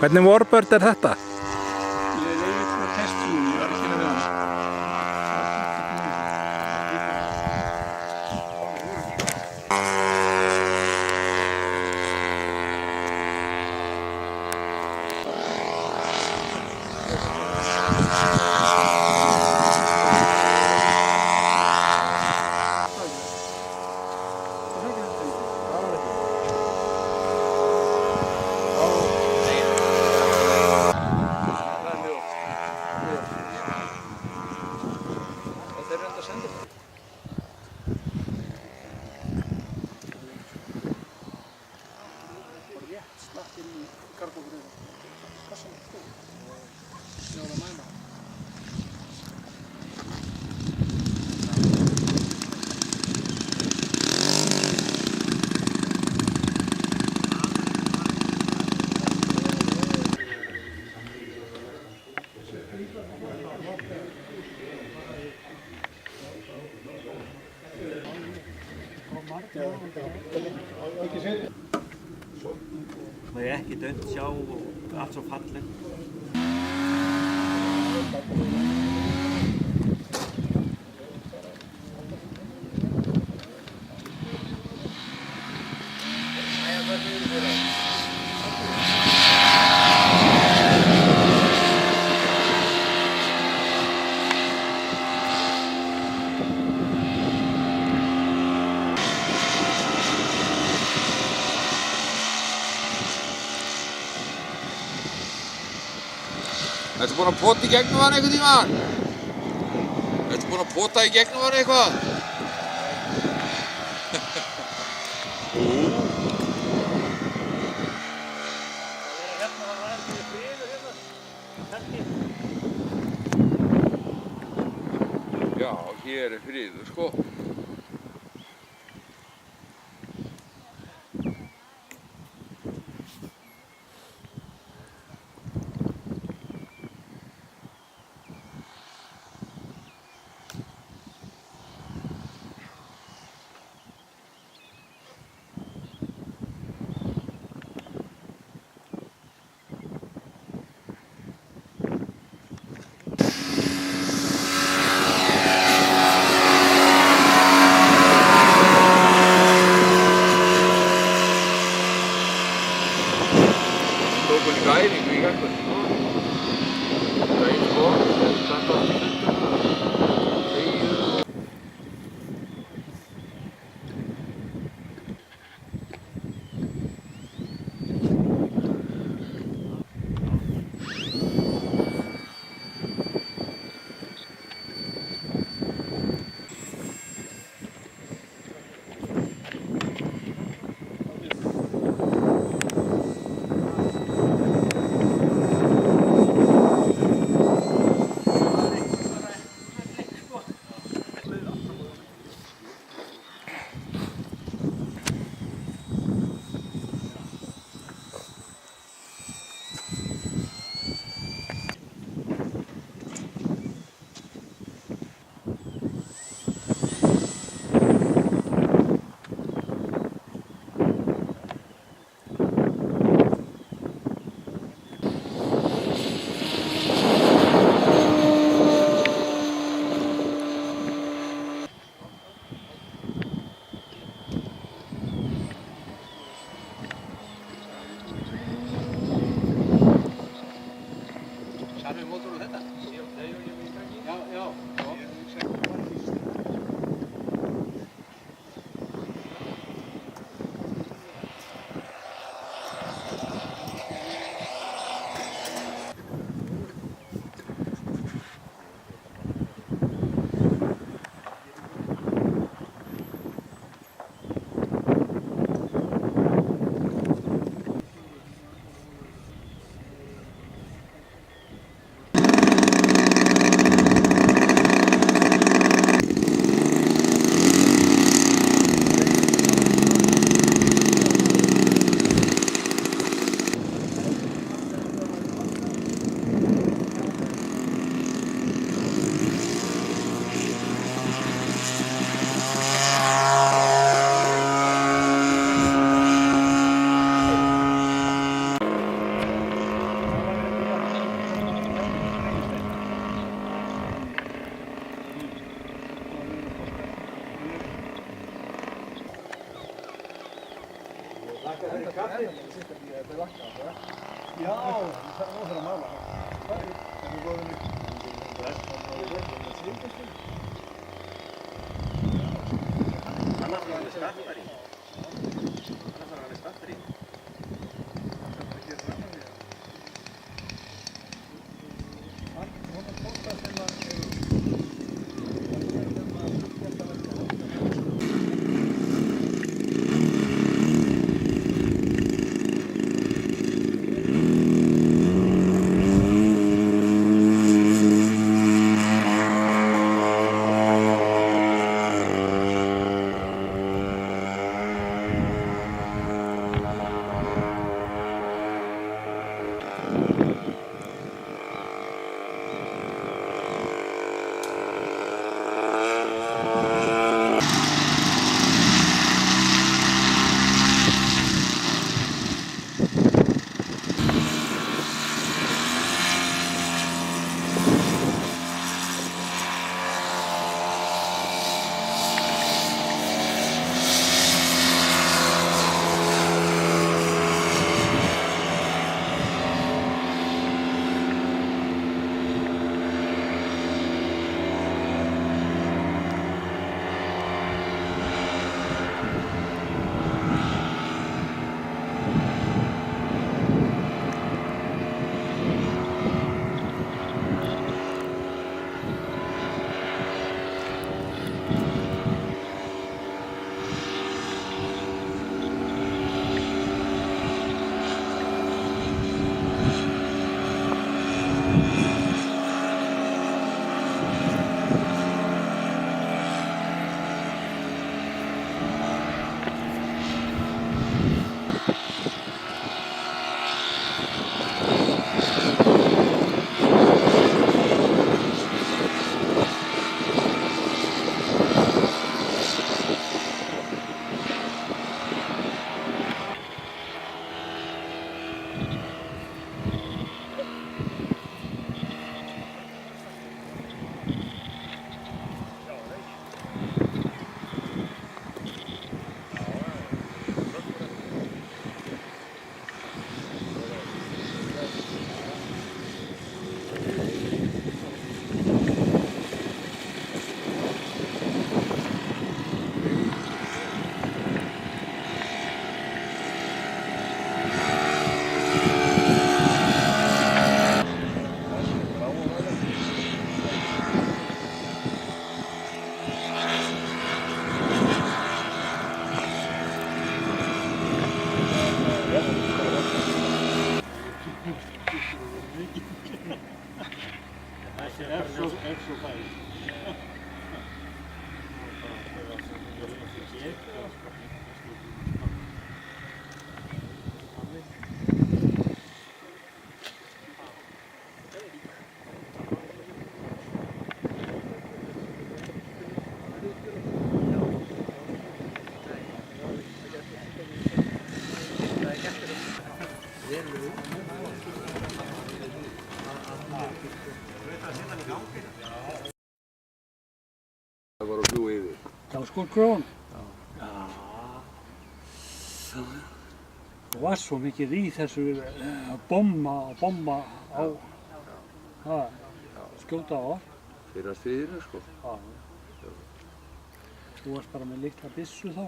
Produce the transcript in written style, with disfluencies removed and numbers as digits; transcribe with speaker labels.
Speaker 1: Hvernig Warbird er þetta?
Speaker 2: Ég leiði frá testflugum, ég var ekki með hann.
Speaker 3: Það er ekki dönt sjá og allt svo fallegt.
Speaker 4: Ertu búinn að pota í gegnum hann einhvern tímann? Ertu búinn að pota í gegnum hann eitthvað? Já, hér er friður sko. Tókum líka æfingu í gærkvöldi sko. Það er sko, þetta er allt í stundum, þegið og...
Speaker 2: Sami mótor og þetta? Já. Já, það er óþur að mála.
Speaker 3: Annars var hann skattar í. Annars var hann skattar í.
Speaker 4: Það var að fljúga yfir.
Speaker 1: Njálsgårdgrón? Já. Það var svo mikið í þessu bomma á skjóta á.
Speaker 4: Fyrir að stríðinu sko.
Speaker 1: Já. Þú varst bara með litla byssu þá.